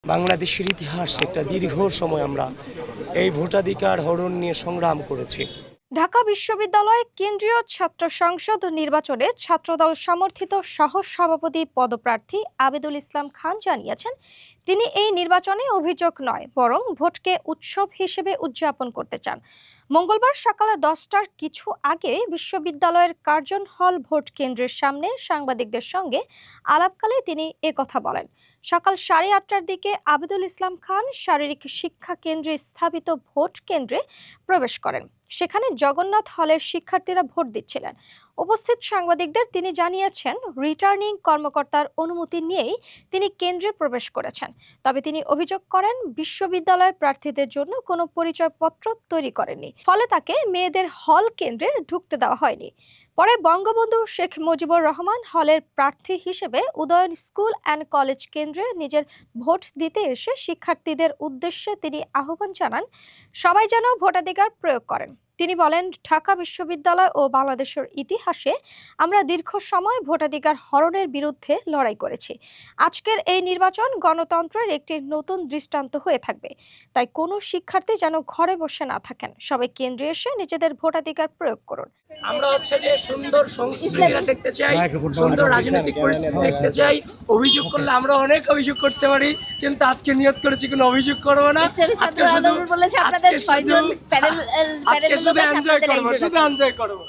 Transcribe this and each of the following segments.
বাংলাদেশের ইতিহাস একটা দীর্ঘ সময় আমরা এই ভোটাধিকার হরণ নিয়ে সংগ্রাম করেছি। ঢাকা বিশ্ববিদ্যালয় কেন্দ্রীয় ছাত্র সংসদ নির্বাচনে ছাত্রদল সমর্থিত সহ সভাপতি পদপ্রার্থী আবিদুল ইসলাম খান জানিয়েছেন, তিনি এই নির্বাচনে অভিযোগ নয় বরং ভোটকে উৎসব হিসেবে উদযাপন করতে চান। মঙ্গলবার সকাল 10টার কিছু আগে বিশ্ববিদ্যালয়ের কার্জন হল ভোট কেন্দ্রের সামনে সাংবাদিকদের সঙ্গে আলাপকালে তিনি একথা বলেন। সকাল 8:30টার দিকে আবিদুল ইসলাম খান শারীরিক শিক্ষা কেন্দ্রে স্থাপিত ভোট কেন্দ্রে প্রবেশ করেন। সেখানে জগন্নাথ হলের শিক্ষার্থীরা ভোট দিচ্ছিলেন। উপস্থিত সাংবাদিকদের তিনি জানিয়েছেন, রিটার্নিং কর্মকর্তার অনুমতি নিয়েই তিনি কেন্দ্রে প্রবেশ করেছেন। তবে তিনি অভিযোগ করেন, বিশ্ববিদ্যালয় প্রার্থীদের জন্য কোনো পরিচয়পত্র তৈরি করেনি, ফলে তাকে মেয়েদের হল কেন্দ্রে ঢুকতে দেওয়া হয়নি। পরে বঙ্গবন্ধু শেখ মুজিবুর রহমান হলের প্রার্থী হিসেবে উদয়ন স্কুল অ্যান্ড কলেজ কেন্দ্রে নিজের ভোট দিতে এসে শিক্ষার্থীদের উদ্দেশ্যে তিনি আহ্বান জানান, সবাই যেন ভোটাধিকার প্রয়োগ করেন। তিনি বলেন, ঢাকা বিশ্ববিদ্যালয় ও বাংলাদেশের ইতিহাসে আমরা দীর্ঘ সময় ভোটাধিকার হরণের বিরুদ্ধে লড়াই করেছি। আজকের এই নির্বাচন গণতন্ত্রের একটি নতুন দৃষ্টান্ত হয়ে থাকবে। তাই কোনো শিক্ষার্থী যেন ঘরে বসে না থাকেন, সবাই কেন্দ্রে এসে নিজেদের ভোটাধিকার প্রয়োগ করুন। আমরা যে সুন্দর সংস্কৃতিটা দেখতে চাই, সুন্দর রাজনৈতিক পরিস্থিতি দেখতে চাই। অভিযোগ করলে আমরা অনেক অভিযোগ করতে পারি, কিন্তু আজকে নিয়ত করেছি কোনো অভিযোগ করবো না। আজকে শুধু এনজয় করবো।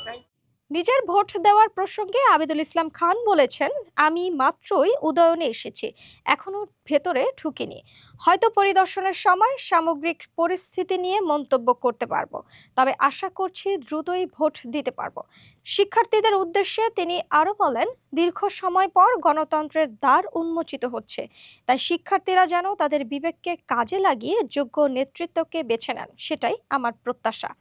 নিজের ভোট দেওয়ার প্রসঙ্গে আবিদুল ইসলাম খান বলেছেন, আমি মাত্রই উদয়নে এসেছি, এখনো ভেতরে ঢুকিনি। হয়তো পরিদর্শনের সময় সামগ্রিক পরিস্থিতি নিয়ে মন্তব্য করতে পারবো, তবে আশা করছি দ্রুতই ভোট দিতে পারবো। শিক্ষার্থীদের উদ্দেশ্যে তিনি আরো বলেন, দীর্ঘ সময় পর গণতন্ত্রের দ্বার উন্মোচিত হচ্ছে, তাই শিক্ষার্থীরা যেন তাদের বিবেককে কাজে লাগিয়ে যোগ্য নেতৃত্বকে বেছে নেন, সেটাই আমার প্রত্যাশা।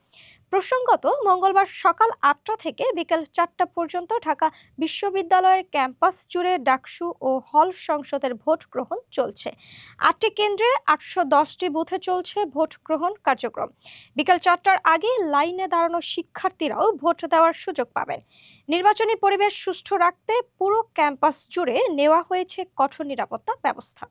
প্রসঙ্গত, মঙ্গলবার সকাল 8টা থেকে বিকেল 4টা পর্যন্ত ঢাকা বিশ্ববিদ্যালয়ের ক্যাম্পাস জুড়ে ডাকসু ও হল সংসদের ভোট গ্রহণ চলছে। 8টি কেন্দ্রে 810টি বুথে চলছে ভোট গ্রহণ কার্যক্রম। বিকেল 4টার আগে লাইনে দাঁড়ানো শিক্ষার্থীরাও ভোট দেওয়ার সুযোগ পাবেন। নির্বাচনী পরিবেশ সুষ্ঠু রাখতে পুরো ক্যাম্পাস জুড়ে নেওয়া হয়েছে কঠোর নিরাপত্তা ব্যবস্থা।